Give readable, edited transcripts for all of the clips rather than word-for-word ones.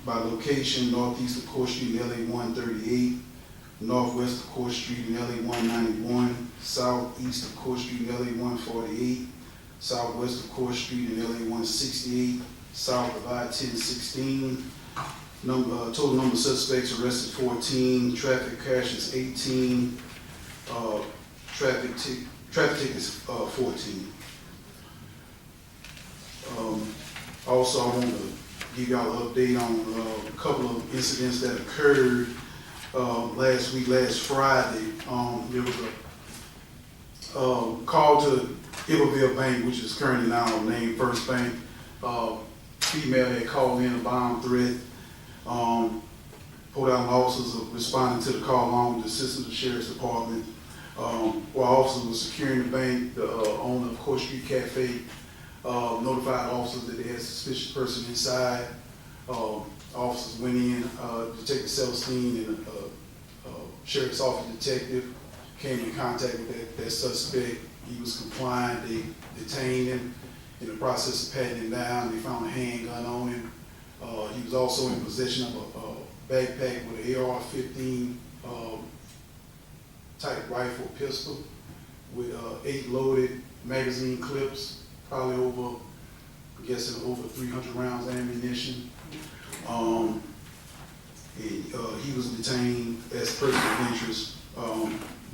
by location, northeast of Court Street in LA 138, northwest of Court Street in LA 191, southeast of Court Street in LA 148, southwest of Court Street in LA 168, south of I-1016. Total number of suspects arrested 14, traffic crashes 18, traffic tickets 14. Also, I want to give y'all an update on a couple of incidents that occurred last Friday. There was a call to Riviere Bank, which is currently now named First Bank. Female had called in a bomb threat. Pulled out officers responding to the call along with the assistant of the sheriff's department. While officers were securing the bank, the owner of Court Street Cafe notified officers that they had a suspicious person inside. Officers went in, Detective Celestine and sheriff's office detective came in contact with that suspect. He was compliant. They detained him. In the process of patting him down, they found a handgun on him. He was also in possession of a backpack with an AR-15 type rifle pistol with 8 loaded magazine clips, probably over, I'm guessing over 300 rounds of ammunition. He was detained as a person of interest.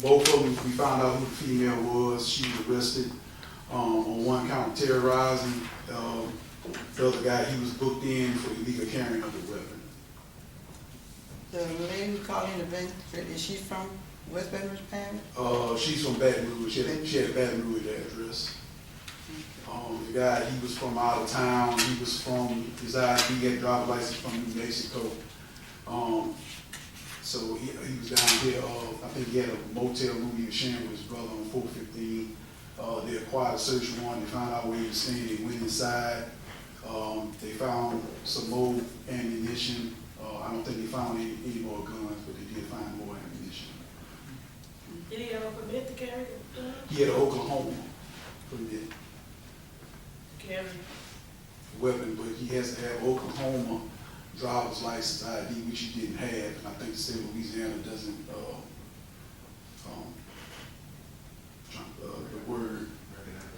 Both of them, we found out who the female was. She was arrested on one count of terrorizing. The other guy, he was booked in for illegal carrying of the weapon. The lady who called in the bank, is she from West Baton Rouge Parish? She's from Baton Rouge. She had a Baton Rouge address. The guy, he was from out of town. He was from, his ID, he had a driver's license from New Mexico. So he was down here. I think he had a motel room he was sharing with his brother on 415. They acquired a search warrant. They found out where he was staying. They went inside. They found some more ammunition. I don't think they found any more guns, but they did find more ammunition. Did he have a permit to carry it? He had an Oklahoma permit To carry weapon, but he has to have Oklahoma driver's license ID, which he didn't have. And I think the state of Louisiana doesn't, the word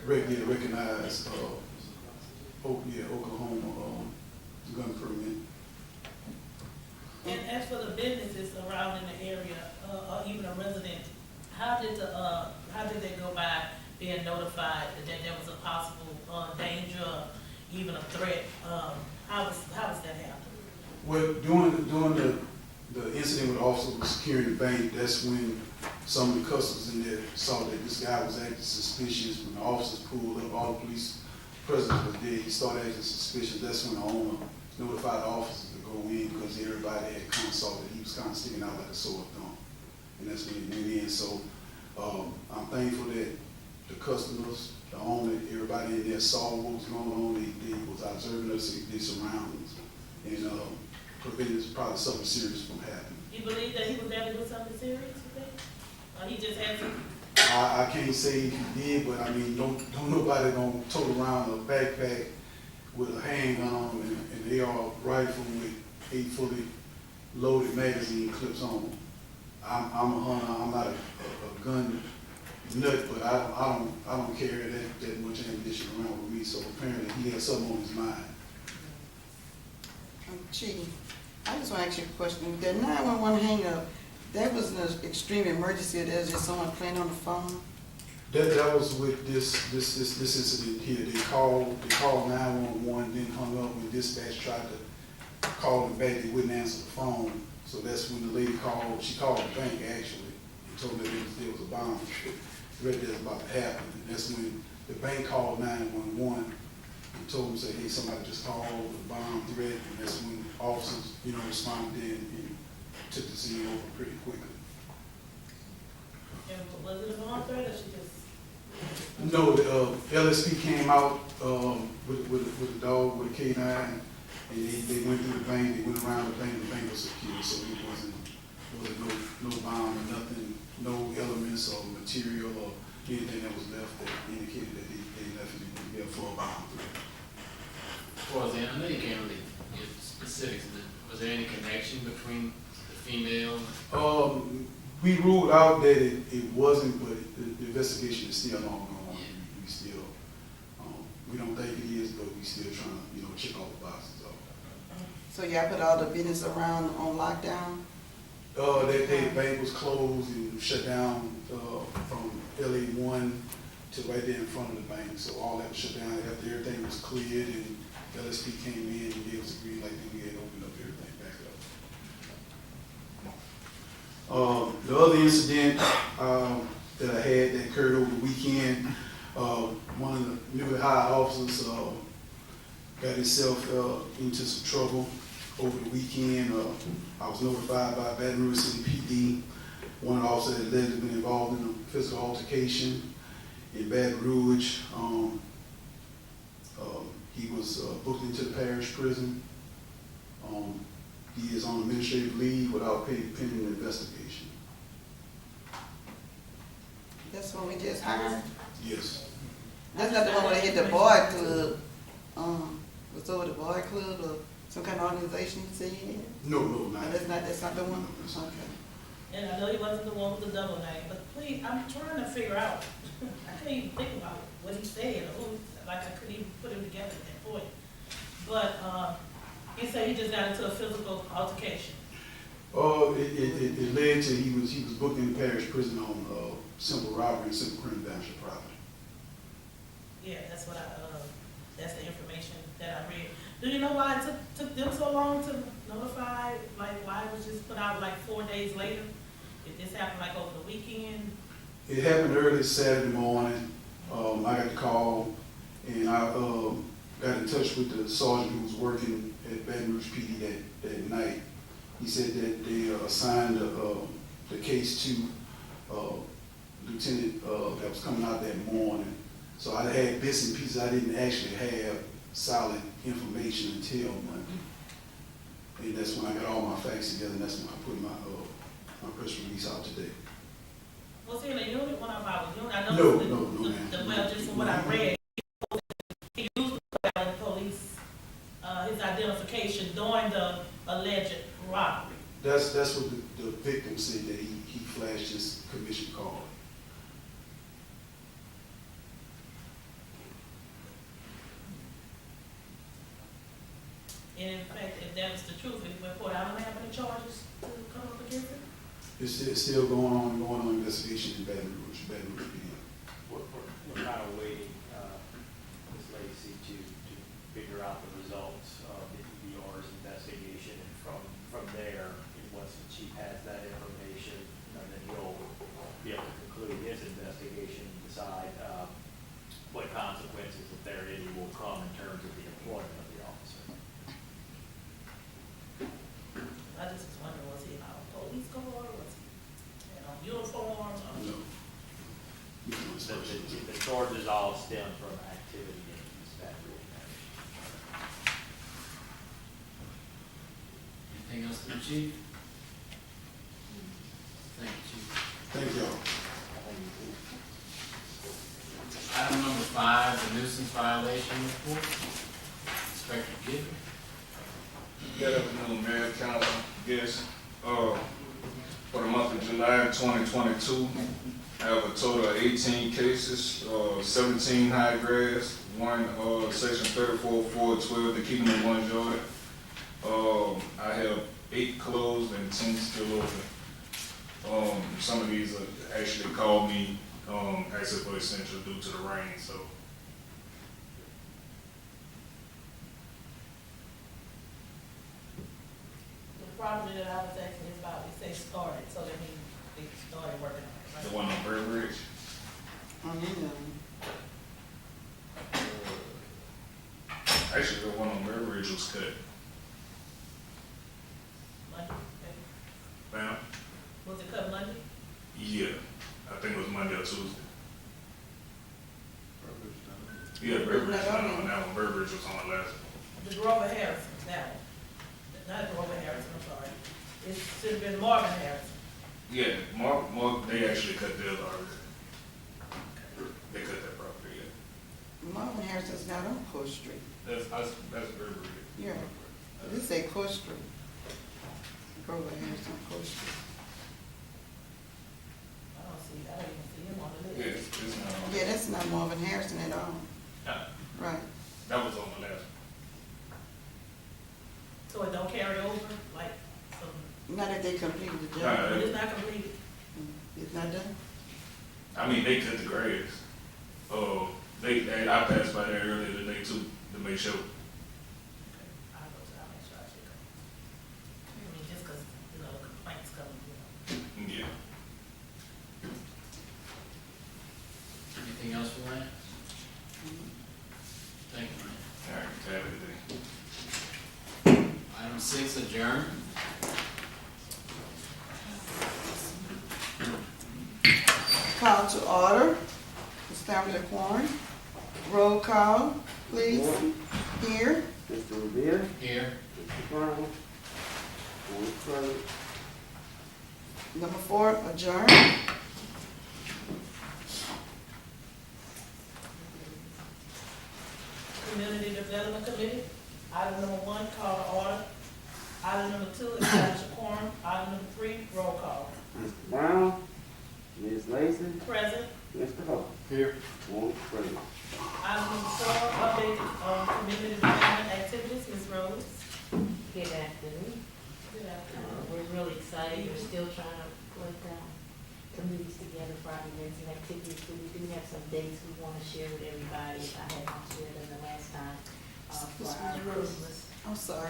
recognize, Oklahoma gun permit. And as for the businesses around in the area, or even a resident, how did they go by being notified that there was a possible danger, even a threat? How was that happening? Well, during the incident with the officer was securing the bank, that's when some of the customers in there saw that this guy was acting suspicious. When the officers pulled up, all the police presence was there. He started acting suspicious. That's when the owner notified the officers to go in because everybody had kind of saw that he was kind of sticking out like a sore thumb. And that's when he went in. So I'm thankful that the customers, the owner, everybody in there saw what was going on. They was observing us, their surroundings, and prevented probably something serious from happening. You believe that he was there to do something serious, you think? Or he just had to? I can't say if he did, but I mean, don't nobody gonna tote around a backpack with a handgun on and an AR rifle with 8 fully loaded magazine clips on them. I'm a hunter. I'm not a gun nut, but I don't carry that much ammunition around with me. So apparently he had something on his mind. Chief, I just want to ask you a question. With that 911 hang up, that was an extreme emergency, or there was just someone playing on the phone? That was with this incident here. They called 911, then hung up when dispatch tried to call them back. They wouldn't answer the phone. So that's when the lady called. She called the bank actually and told them that there was a bomb threat that's about to happen. And that's when the bank called 911 and told them, say, hey, somebody just called the bomb threat. And that's when officers, responded and took the scene over pretty quickly. And was it a bomb threat or she just? No, the LSP came out with a dog, with a K9, and they went through the bank, they went around the bank was secure, so it wasn't no bomb or nothing, no elements or material or anything that was left that indicated that they left it there for a bomb threat. Towards the end, I know you can't really get specifics, but was Was there any connection between the female? We ruled out that it wasn't, but the investigation is still ongoing. We still, we don't think it is, but we still trying to, check all the boxes off. So y'all put all the business around on lockdown? That day the bank was closed and shut down, from LA1 to right there in front of the bank. So all that was shut down after everything was cleared and LSP came in and gave us a green light, then we had opened up everything back up. The other incident that I had that occurred over the weekend, one of the newly hired officers got himself into some trouble over the weekend. I was notified by Baton Rouge City PD. One officer had allegedly been involved in a physical altercation in Baton Rouge. He was booked into the parish prison. He is on administrative leave without pending investigation. That's what we just hired? Yes. That's not the one where they hit the bar club, was over the bar club or some kind of organization you said you had? No, not Oh, that's not the one? No, that's not. Okay. And I know he wasn't the one with the double name, but please, I'm trying to figure out, I can't even think about what he said, or who, like I couldn't even put him together at that point. But, he said he just got into a physical altercation. It led to he was booked in the parish prison on simple robbery and simple criminal damage to property. Yeah, that's what that's the information that I read. Do you know why it took them so long to notify, like why it was just put out like 4 days later? Did this happen like over the weekend? It happened early Saturday morning. I got the call and I got in touch with the sergeant who was working at Baton Rouge PD that night. He said that they assigned the case to lieutenant that was coming out that morning. So I had bits and pieces. I didn't actually have solid information until Monday. And that's when I got all my facts together, and that's when I put my press release out today. Was he in a unit when I was unit? I know No, ma'am. well, just from what I read, he used to put out in the police his identification during the alleged robbery. That's what the victim said, that he flashed his commission card. And in fact, if that was the truth, if he went forward, I don't have any charges to come up against him. It's still going on investigation in Baton Rouge PD. We're kind of waiting, Ms. Lacy, to figure out the results of the EBR's investigation, and from there, once the chief has that information, then he'll be able to conclude his investigation and decide what consequences, if there are any, will come in terms of the employment of the officer. I just was wondering, was he out of police car, was he on uniform? No. The charges all stem from activity in East Baton Rouge. Anything else for the chief? Thank you, Chief. Thank y'all. Item number 5, the nuisance violation report. Inspector Gibbon. Good afternoon, Mayor, Council, guests. For the month of July 2022, I have a total of 18 cases, 17 high grass, 1 section 34.412, to keep them in 1 yard. I have 8 closed and 10 still open. Some of these actually called me asking for essential due to the rain, so. The property that I was asking is about, it says started, so that means they started working on it, right? The one on Bird Ridge. Actually, the one on Bird Ridge was cut. Monday, okay. Ma'am? Was it cut Monday? Yeah, I think it was Monday or Tuesday. Yeah, Bird Ridge was on that one. Bird Ridge was on the last one. The Grover Harrison, that one. Not Grover Harrison, I'm sorry. It should have been Marvin Harrison. Yeah, Mark, they actually cut theirs already. They cut that property, yeah. Marvin Harrison's not on Court Street. That's Bird Ridge. Yeah. This say Court Street. Grover Harrison posters. I don't even see him on the Yeah, list. it's not on. Yeah, that's not Marvin Harrison at all. Yeah, Right. that was on the last. So it don't carry over, like, so, Not if they completed the Nah, job. but it's not completed. It's not done? I mean, they cut the grass. I passed by there earlier today too, to make sure. I'll make sure I check them. I mean, just cause, the complaints coming, Yeah. Anything else for Lance? Thank you, Lance. All right, have a good day. Item 6, adjourn. Call to order, establish a quorum. Roll call, please. Here. Mr. Riviere, Here. Mr. Brown, one present. Number 4, adjourn. Community Development Committee, item number 1, call to order. Item number 2, establish a quorum. Item number 3, roll call. Mr. Brown, Ms. Lacy, Present. Mr. Hubble, Here. one present. Item number 4, update on community development activities, Ms. Rose. Good afternoon. Good afternoon. We're really excited. We're still trying to put committees together for our events and activities, but we do have some dates we want to share with everybody. I had not shared them the last time for our Christmas. I'm sorry.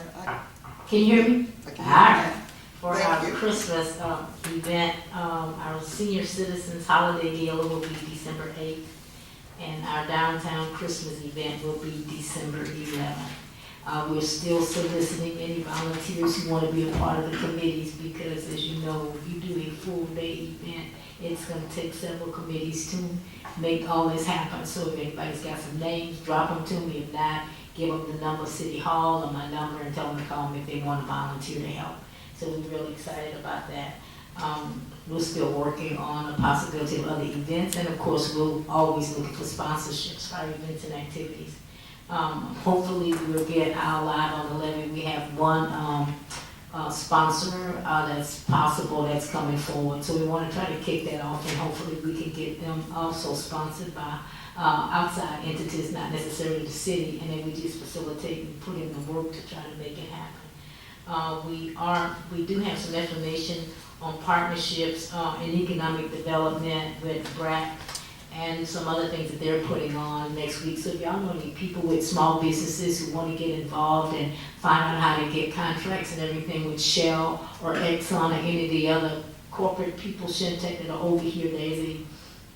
Can you hear me? I can All right. hear For Thank our you. Christmas event, our senior citizens holiday gala will be December 8th, and our downtown Christmas event will be December 11th. We're still soliciting any volunteers who want to be a part of the committees because, as you know, if you do a full day event, it's going to take several committees to make all this happen. So if anybody's got some names, drop them to me. If not, give them the number of City Hall or my number and tell them to call me if they want to volunteer to help. So we're really excited about that. We're still working on the possibility of other events, and of course, we'll always look for sponsorships for our events and activities. Hopefully, we'll get our Live on the Levee. We have one sponsor that's possible that's coming forward. So we want to try to kick that off, and hopefully we can get them also sponsored by outside entities, not necessarily the city, and then we just facilitate and put in the work to try to make it happen. We do have some information on partnerships in economic development with BRAC and some other things that they're putting on next week. So if y'all know any people with small businesses who want to get involved and find out how to get contracts and everything with Shell or Exxon or any of the other corporate people, Shintech, that are over here, there's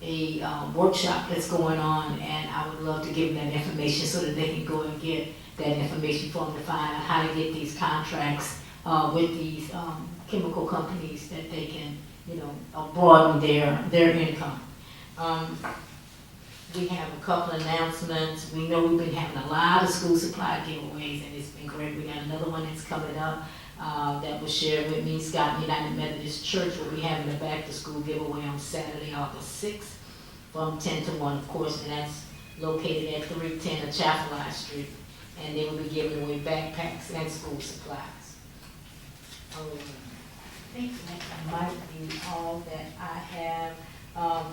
a workshop that's going on, and I would love to give them that information so that they can go and get that information for them to find out how to get these contracts with these chemical companies that they can, broaden their income. We have a couple announcements. We know we've been having a lot of school supply giveaways, and it's been great. We got another one that's coming up that was shared with me, Scott United Methodist Church, where we're having a back-to-school giveaway on Saturday, August 6th, from 10 to 1, of course, and that's located at 310 of Chapel Street. And they will be giving away backpacks and school supplies. I think that might be all that I have.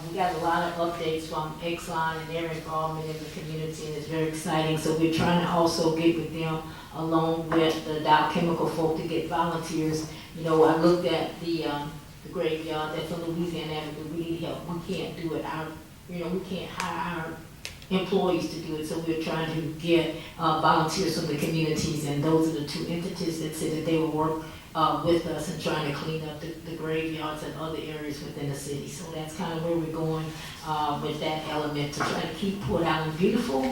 We got a lot of updates from Exxon and their involvement in the community, and it's very exciting. So we're trying to also get with them along with the Dow Chemical folk to get volunteers. I looked at the graveyard that's on Louisiana Avenue. We need help. We can't do it. We can't hire our employees to do it, so we're trying to get volunteers from the communities, and those are the two entities that said that they will work with us and trying to clean up the graveyards and other areas within the city. So that's kind of where we're going with that element to try to keep Port Island beautiful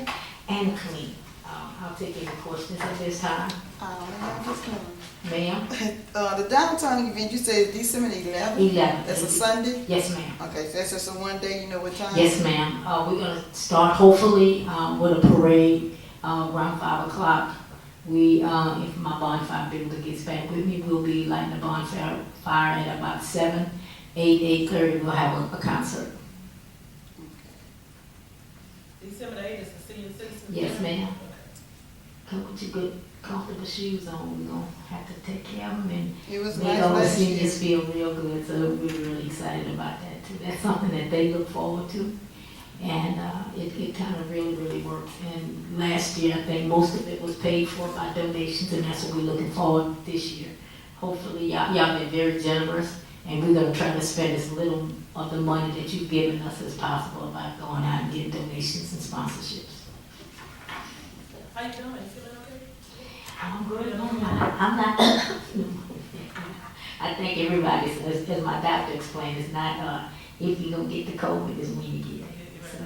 and clean. I'll take any questions at this time. Ma'am? The downtown event, you said December 11th? 11th. That's a Sunday? Yes, ma'am. Okay, so that's just a one day, you know what time? Yes, ma'am. We're going to start hopefully with a parade around 5 o'clock. We, if my bonfire builder gets back with me, we'll be lighting the bonfire at about 7, 8:30. We'll have a concert. December 8th is the senior citizens. Yes, Day? ma'am. Okay. Come with your good, comfortable shoes on. We're going to have to take care of them and It was make nice all the last year. seniors feel real good, so we're really excited about that too. That's something that they look forward to, and it kind of really worked. And last year, I think most of it was paid for by donations, and that's what we're looking forward this year. Hopefully, y'all been very generous, and we're gonna try to spend as little of the money that you've given us as possible by going out and getting donations and sponsorships. How you doing? You feeling okay? I'm good. I'm not. I think everybody, as my doctor explained, it's not if you gonna get the COVID, it's when you get it. So,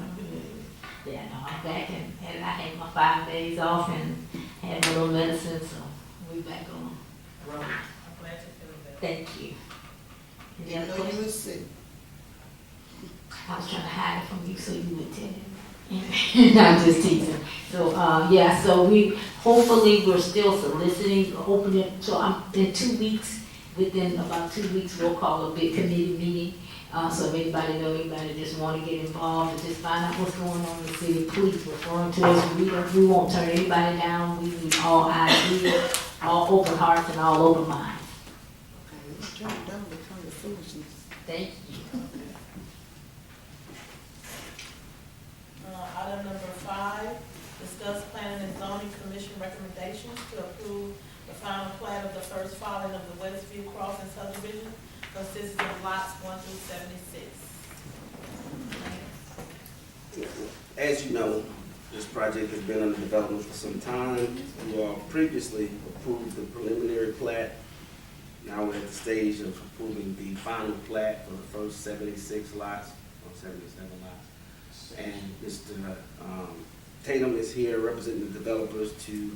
yeah, no, I'm back and I had my 5 days off and had my little medicine, so we back on the road. I'm glad you're feeling better. Thank you. Any You other know you questions? was sick. I was trying to hide it from you so you would tell me. No, I'm just teasing. So, yeah, so hopefully we're still soliciting, opening, so in 2 weeks, within about 2 weeks, we'll call a big committee meeting. So if anybody just want to get involved and just find out what's going on in the city, please refer them to us. We won't turn anybody down. We need all ideas, all open hearts and all open minds. Okay, let's turn it down, become the foolishness. Thank you. Item number 5, discuss planning and zoning commission recommendations to approve the final plat of the first filing of the Westview Crossing subdivision consisting of lots 1 through 76. As you know, this project has been under development for some time. You all previously approved the preliminary plat. Now we're at the stage of approving the final plat for the first 76 lots, or 77 lots. And Mr. Tatum is here representing the developers to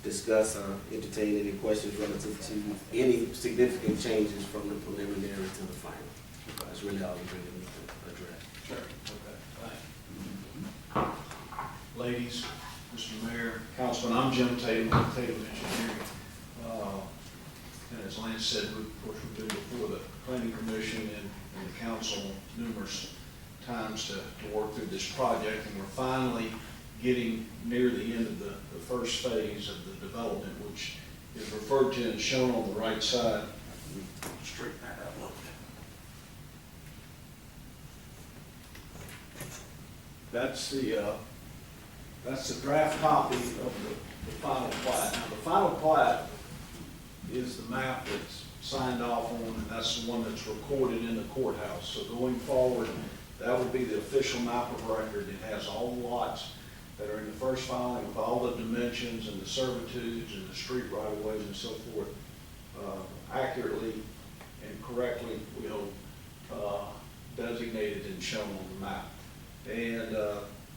discuss or entertain any questions relative to any significant changes from the preliminary to the final. That's really all we're going to address. Sure, okay, thank you. Ladies, Mr. Mayor, Councilman, I'm Jim Tatum with Tatum Engineering. And as Lance said, of course, we've been before the Planning Commission and the council numerous times to work through this project, and we're finally getting near the end of the first phase of the development, which is referred to and shown on the right side. Straighten that out a little bit. That's the draft copy of the final plat. Now, the final plat is the map that's signed off on, and that's the one that's recorded in the courthouse. So going forward, that would be the official map of record. It has all the lots that are in the first filing with all the dimensions and the servitudes and the street right-of-ways and so forth, accurately and correctly, we hope, designated and shown on the map. And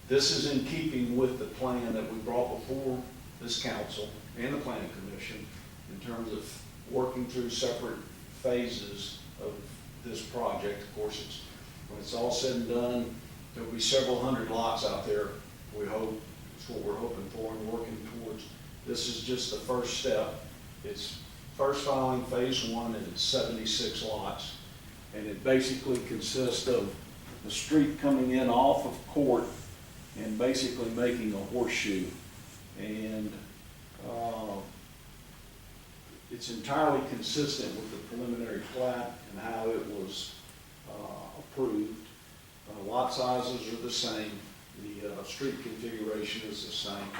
this is in keeping with the plan that we brought before this council and the Planning Commission in terms of working through separate phases of this project. Of course, when it's all said and done, there'll be several hundred lots out there, we hope. It's what we're hoping for and working towards. This is just the first step. It's first filing, phase 1, and it's 76 lots. And it basically consists of the street coming in off of Court and basically making a horseshoe. And it's entirely consistent with the preliminary plat and how it was approved. Lot sizes are the same. The street configuration is the same.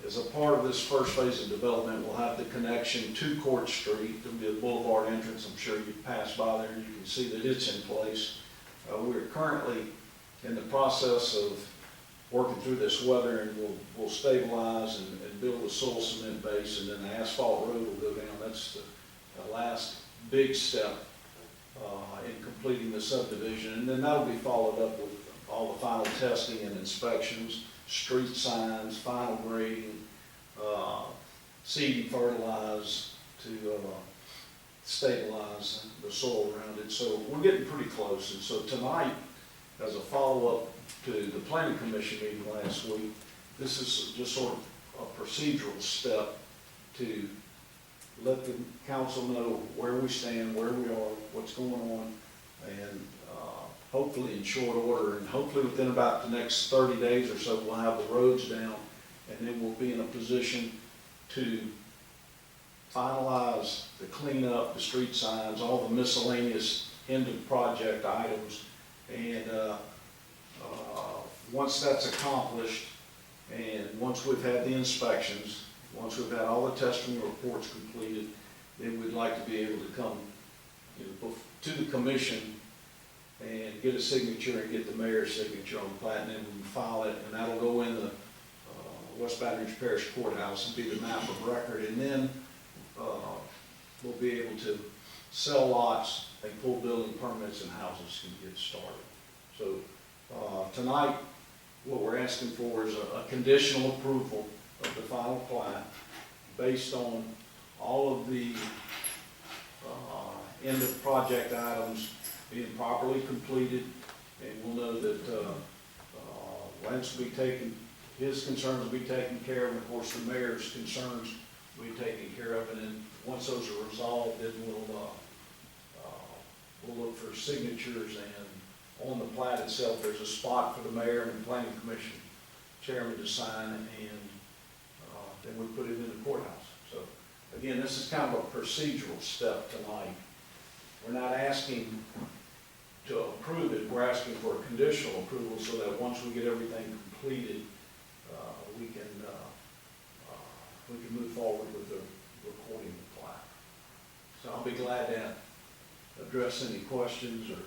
As a part of this first phase of development, we'll have the connection to Court Street. There'll be a boulevard entrance. I'm sure you've passed by there and you can see that it's in place. We're currently in the process of working through this weather, and we'll stabilize and build a soil cement base, and then the asphalt road will go down. That's the last big step in completing the subdivision, and then that'll be followed up with all the final testing and inspections, street signs, final grading, seed and fertilize to stabilize the soil around it. So we're getting pretty close, and so tonight, as a follow-up to the Planning Commission meeting last week, this is just sort of a procedural step to let the council know where we stand, where we are, what's going on, and hopefully in short order, and hopefully within about the next 30 days or so, we'll have the roads down, and then we'll be in a position to finalize the cleanup, the street signs, all the miscellaneous end of project items. And once that's accomplished, and once we've had the inspections, once we've had all the testing reports completed, then we'd like to be able to come, to the commission and get a signature and get the mayor's signature on the plat, and then we can file it, and that'll go in the West Baton Rouge Parish Courthouse and be the map of record, and then we'll be able to sell lots and pull building permits, and houses can get started. So tonight, what we're asking for is a conditional approval of the final plat based on all of the end of project items being properly completed, and we'll know that Lance will be taken, his concerns will be taken care of, and of course the mayor's concerns will be taken care of, and then once those are resolved, then we'll look for signatures, and on the plat itself, there's a spot for the mayor and the planning commission chairman to sign, and then we put it in the courthouse. So again, this is kind of a procedural step tonight. We're not asking to approve it, we're asking for a conditional approval so that once we get everything completed, we can move forward with the recording the plat. So I'll be glad to address any questions or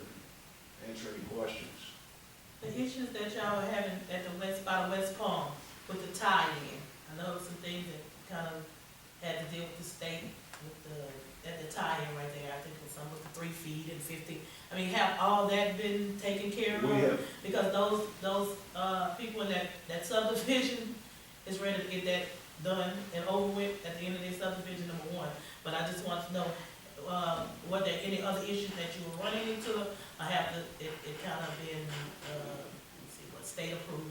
answer any questions. The issues that y'all are having at the by the West Palm with the tie-in, I know some things that kind of had to deal with the state at the tie-in right there. I think it was some with the 3 feet and 50. I mean, have all that been taken care of? We have. Because those people in that subdivision is ready to get that done and over with at the end of their subdivision number 1. But I just want to know, were there any other issues that you were running into, or have it kind of been, let's see, what, state approved?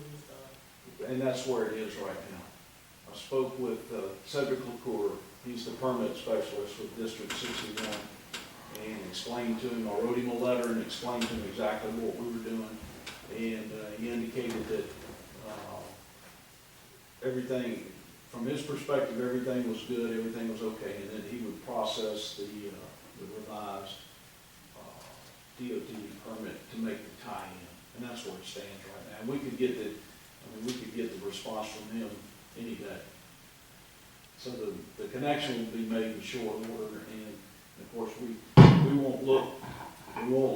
And that's where it is right now. I spoke with Cedric LaCour, he's the permit specialist with District 61, and explained to him, I wrote him a letter and explained to him exactly what we were doing, and he indicated that everything, from his perspective, everything was good, everything was okay, and then he would process the revised DOT permit to make the tie-in, and that's where it stands right now. And we could get the response from him any day. So the connection will be made in short order, and of course we won't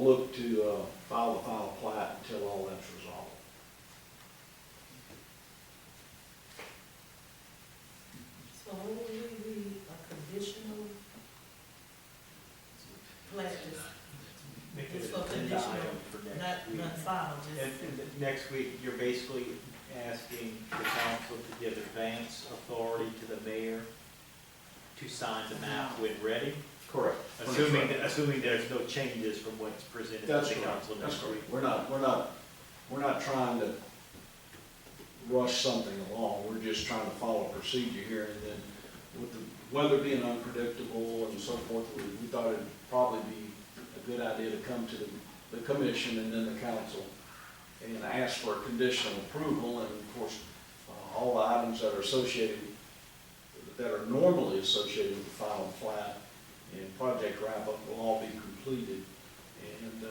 look to file the final plat until all that's resolved. So will we be a conditional plat? Just for conditional, not final, just. And next week, you're basically asking the council to give advance authority to the mayor to sign the map when ready? Correct. Assuming there's no changes from what's presented to the That's council correct. next week. We're not trying to rush something along. We're just trying to follow procedure here, and then with the weather being unpredictable and so forth, we thought it'd probably be a good idea to come to the commission and then the council and ask for a conditional approval, and of course, all the items that are associated, that are normally associated with the final plat and project wrap-up will all be completed, and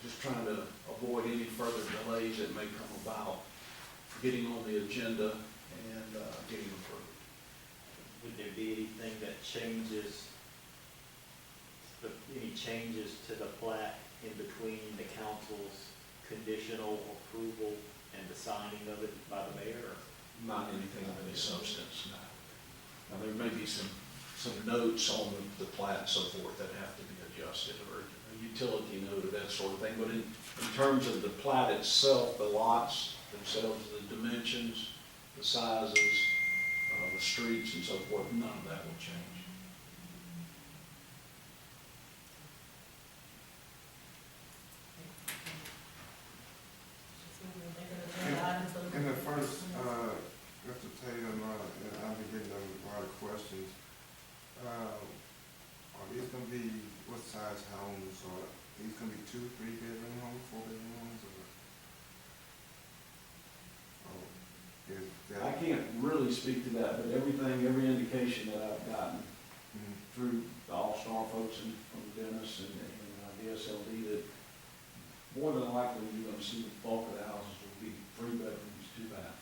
just trying to avoid any further delays that may come about getting on the agenda and getting approved. Would there be anything that changes, any changes to the plat in between the council's conditional approval and the signing of it by the mayor? Not anything of any substance, no. Now, there may be some notes on the plat and so forth that have to be adjusted, or a utility note or that sort of thing, but in terms of the plat itself, the lots themselves, the dimensions, the sizes, the streets and so forth, none of that will change. In the first, Mr. Tatum, and I've been getting a lot of questions. Are these gonna be, what size homes, or are these gonna be 2, 3 bedroom homes, 4 bedroom homes, or is I can't really speak to that, but every indication that I've gotten Mhm. through the All-Star folks and from Dennis and the SLD, that more than likely you're gonna see the bulk of the houses will be 3 bedrooms, 2 bath.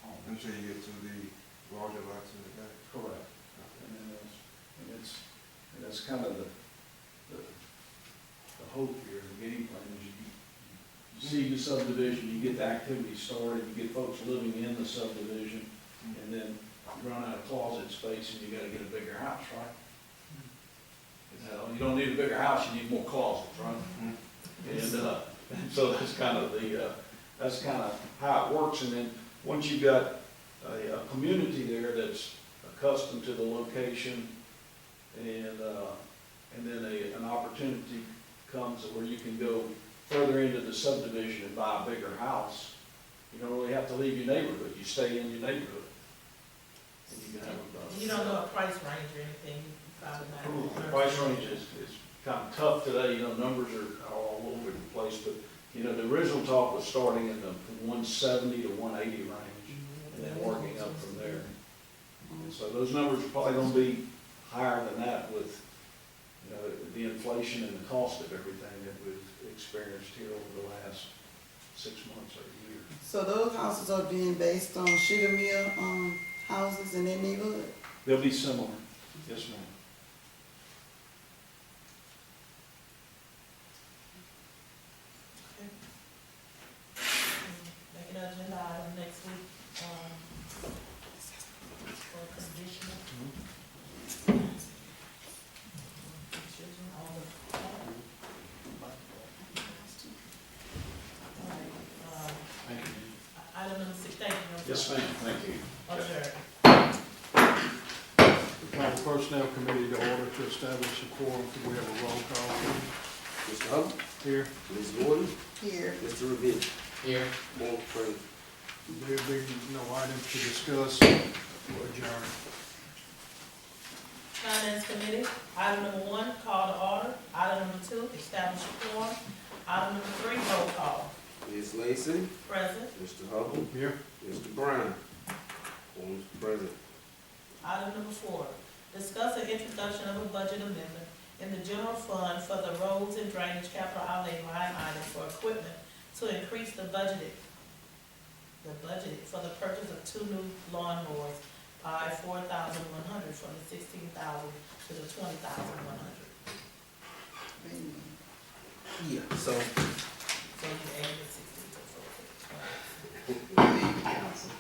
homes. Until you get to the larger lots in the back. Correct. And then that's kind of the hope here, the game plan is you see the subdivision, you get the activity started, you get folks living in the subdivision, and then you run out of closet space and you gotta get a bigger house, right? You don't need a bigger house, you need more closets, right? And so that's kind of how it works, and then once you've got a community there that's accustomed to the location, and then an opportunity comes where you can go further into the subdivision and buy a bigger house, you don't really have to leave your neighborhood, you stay in your neighborhood. And you can have You don't know a price range or anything, you probably not. the price range is kind of tough today, numbers are all over the place, but, the original talk was starting in the 170 to 180 range, and then working up from there. And so those numbers are probably gonna be higher than that with, the inflation and the cost of everything that we've experienced here over the last 6 months or a year. So those houses are being based on sugar mill, houses in their neighborhood? They'll be similar, yes, ma'am. Make an agenda item next week, for conditional. Decision on the plan. All right, Thank you. item number 6, thank you. Yes, ma'am, thank you. Adjourned. Call the Personnel Committee to order to establish a quorum. We have a roll call Mr. Hubble, here. Ms. Gordon, Here. Mr. Riviere, Here. Madam President. There being no items to discuss, we'll adjourn. Finance Committee, item number 1, call to order. Item number 2, establish a quorum. Item number 3, roll call. Ms. Lacy, Present. Mr. Hubble, Here. Mr. Brown, Mr. President. Item number 4, discuss the introduction of a budget amendment in the general fund for the roads and drainage capital outlay line item for equipment to increase the budget for the purchase of 2 new lawnmowers by $4,100 from the $16,000 to the $20,100. Yeah, so. So you added the 16 to 4. Council,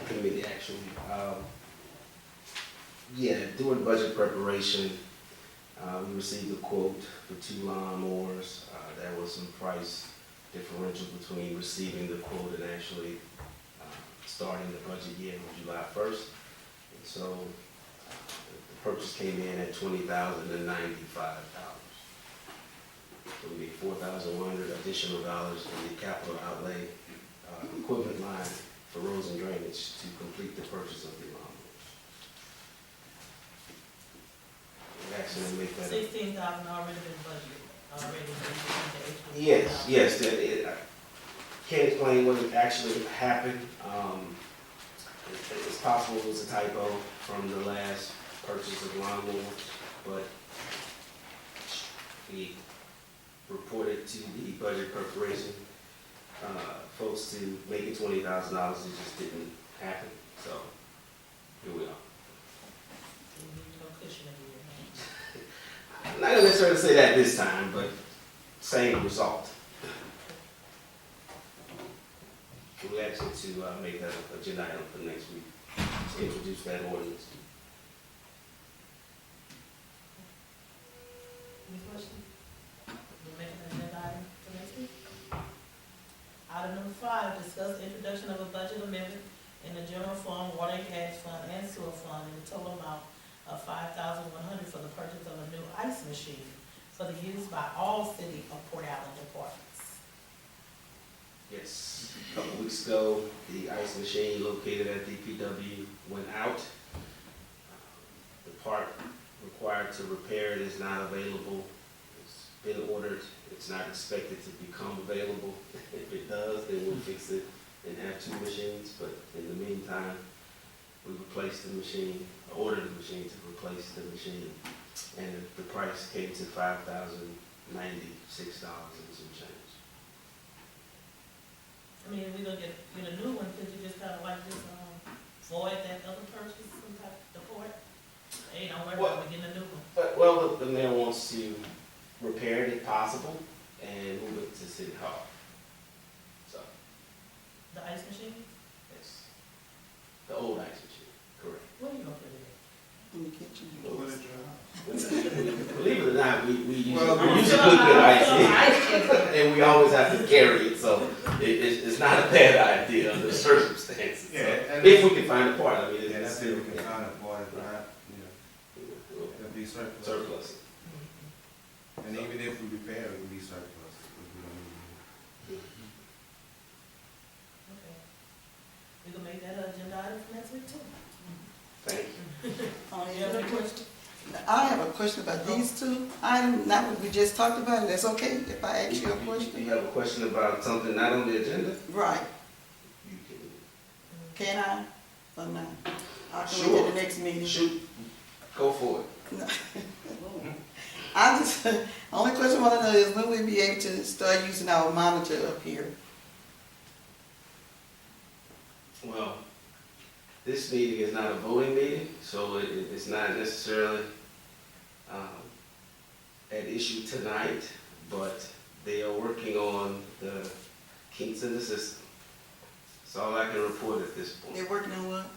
committee actually, doing budget preparation, we received a quote for 2 lawnmowers. There was some price differential between receiving the quote and actually starting the budget year on July 1st. And so the purchase came in at $20,095. So we need $4,100 additional dollars in the capital outlay equipment line for roads and drainage to complete the purchase of the lawnmowers. We actually make that. 16,000 already been budgeted, already. Yes, I can't explain what actually happened. It's possible it was a typo from the last purchase of lawnmowers, but we reported to the budget preparation folks to make it $20,000. It just didn't happen, so here we are. No cushion in here, I'm not gonna necessarily say that this time, but same result. So we asked you to make that an agenda item for next week, to introduce that ordinance. Any questions? We'll make an agenda item for next week. Item number 5, discuss the introduction of a budget amendment in the general fund, water and gas fund, and sewer fund in the total amount of $5,100 for the purchase of a new ice machine for the use by all city of Port Allen departments. Yes, a couple weeks ago, the ice machine located at DPW went out. The part required to repair it is not available. It's been ordered. It's not expected to become available. If it does, then we'll fix it and have 2 machines, but in the meantime, we replaced the machine, ordered the machine to replace the machine, and the price came to $5,096 and some change. I mean, if we gonna get a new one, could you just kind of like just, void that other purchase some type of report? Hey, don't worry about it, we're getting a new one. But, well, the mayor wants to repair it if possible and move it to City Hall. So, The ice machine? yes, the old ice machine, correct. Where you gonna put it In the kitchen. Believe it or not, we use Well, a good bit of ice, and we always have to carry it, so it's not a bad idea under the circumstances. Yeah, So, and- if we can find a part, I mean, Yeah, it's that's if we can find a boy, right, it'll be surplus. surplus. And even if we repair it, it'll be surplus, because we don't need it. Okay. We can make that an agenda item for next week too. Thank you. Any other question? I have a question about these 2 items, not what we just talked about, that's okay if I ask you a You question? have a question about something not on the agenda? Right, You can. can I, or not? I'll come Sure. to the next meeting. Shoot, go for it. I just, only question I want to know is when we'll be able to start using our monitor up here? Well, this meeting is not a voting meeting, so it's not necessarily at issue tonight, but they are working on the kinks in the system. That's all I can report at this point. They're working on what?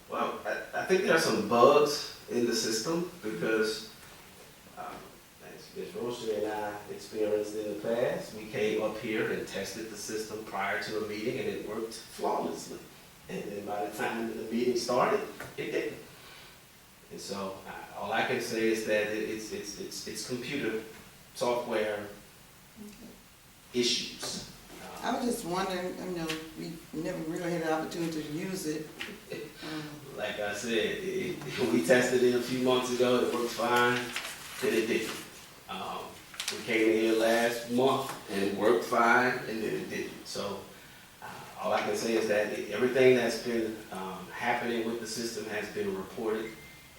Well, I think there are some bugs in the system because, as Ms. Rocher and I experienced in the past, we came up here and tested the system prior to a meeting and it worked flawlessly. And then by the time the meeting started, it didn't. And so all I can say is that it's computer software issues. I was just wondering, we never really had an opportunity to use it. Like I said, we tested it a few months ago, it worked fine, then it didn't. We came in here last month and it worked fine, and then it didn't. So all I can say is that everything that's been happening with the system has been reported,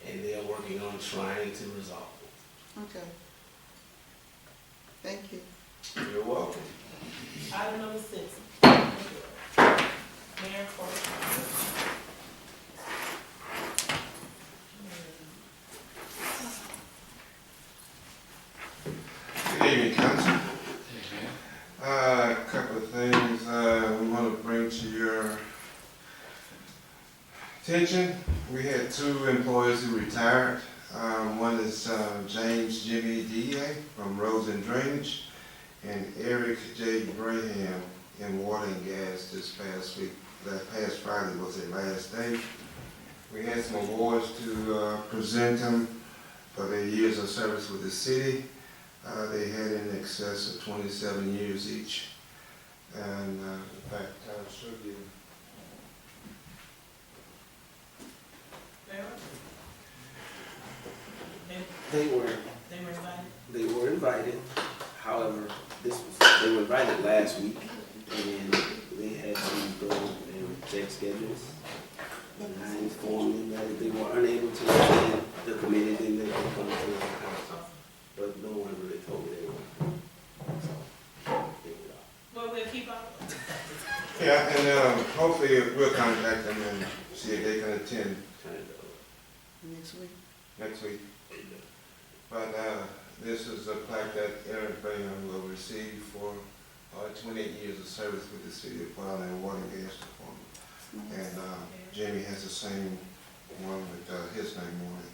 and they are working on trying to resolve it. Okay. Thank you. You're welcome. Item number 6. Mayor Court. Good evening, Council. A couple of things we want to bring to your attention. We had 2 employees who retired. One is James Jimmy D.A. from Roads and Drainage, and Eric J. Braham in Water and Gas this past week. That past Friday was their last day. We had some awards to present them for their years of service with the city. They had in excess of 27 years each. And in fact, I'll show you. Mayor? They were invited? They were invited. However, they were invited last week, and they had to go and check schedules. And I informed them that if they were unable to attend the committee, then they could come to the council. But no one really told me they were. So, Well, we'll keep up. Yeah, and hopefully we'll contact them and see if they can attend Next week. next week. But this is a plaque that Eric Braham will receive for 28 years of service with the city of Portland and Water and Gas Department. And Jamie has the same one with his name on it.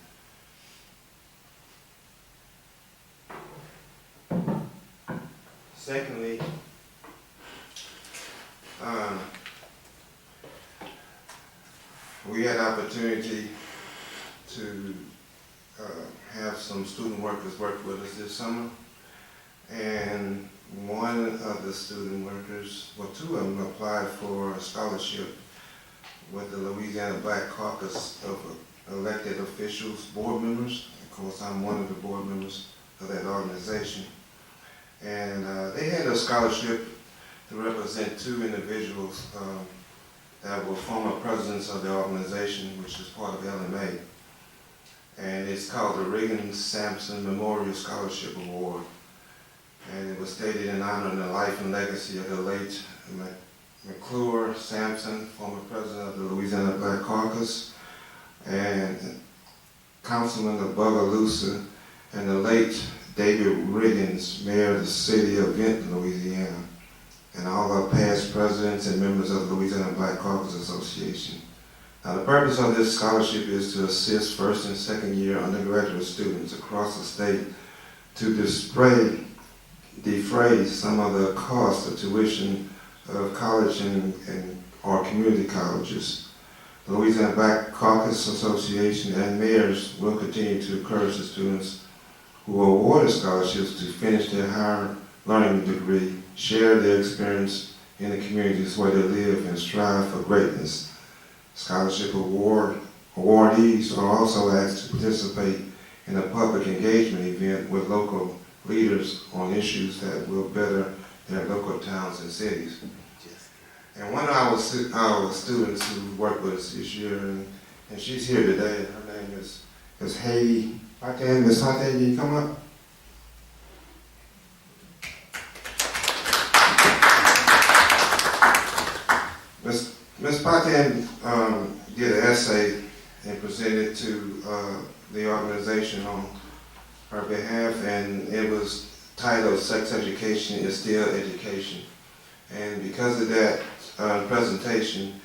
Secondly, we had opportunity to have some student workers work with us this summer. And one of the student workers, well, 2 of them applied for a scholarship with the Louisiana Black Caucus of elected officials, board members. Of course, I'm one of the board members of that organization. And they had a scholarship to represent two individuals that were former presidents of the organization, which is part of LMA. And it's called the Riggins Sampson Memorial Scholarship Award. And it was stated in honor of the life and legacy of the late McClure Sampson, former president of the Louisiana Black Caucus, and Councilman of Bogalusa, and the late David Riggins, mayor of the city of Benton, Louisiana, and all our past presidents and members of the Louisiana Black Caucus Association. Now, the purpose of this scholarship is to assist first and second year undergraduate students across the state to defray some of the cost of tuition of college and or community colleges. The Louisiana Black Caucus Association and mayors will continue to encourage the students who are awarded scholarships to finish their higher learning degree, share their experience in the communities where they live, and strive for greatness. Scholarship awardees are also asked to participate in a public engagement event with local leaders on issues that will better their local towns and cities. And one of our students who worked with us this year, and she's here today, her name is Haiti. Miss Hante, can you come up? Ms. Patin did an essay and presented to the organization on her behalf, and it was titled "Sex Education is Still Education." And because of that presentation,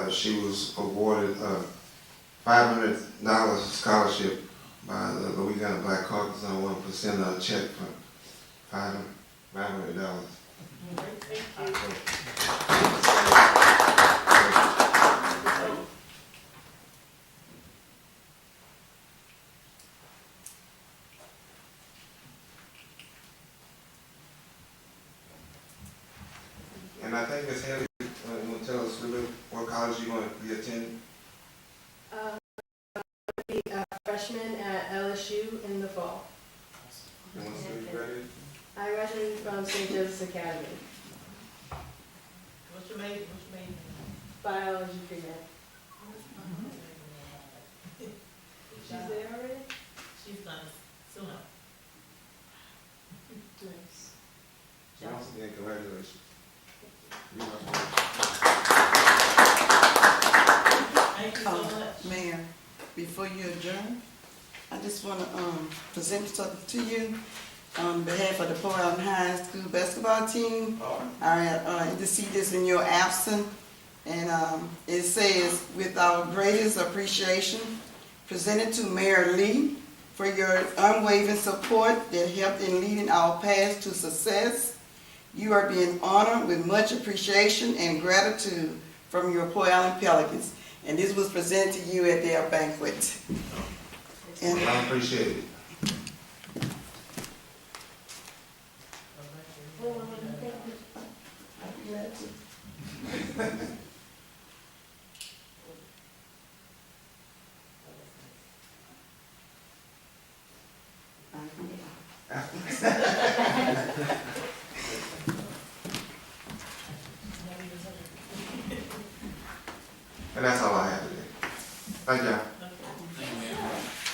she was awarded a $500 scholarship by the Louisiana Black Caucus. I want to send her a check for $500. And I think Ms. Haley, you want to tell us a little bit what college you're going to be attending? Be a freshman at LSU in the fall. And what school you graduated? I graduated from St. Joseph's Academy, What's your major? biology pre-med. She's there already? She's done soon. Nice. Johnson, yeah, congratulations. Thank you so much. Mayor, before you adjourn, I just want to present something to you on behalf of the Port Allen High School basketball team. I intercede this in your absence, and it says, with our greatest appreciation, presented to Mayor Lee for your unwavering support that helped in leading our path to success. You are being honored with much appreciation and gratitude from your Port Allen Pelicans. And this was presented to you at their banquet. And I appreciate it. I'd be glad to.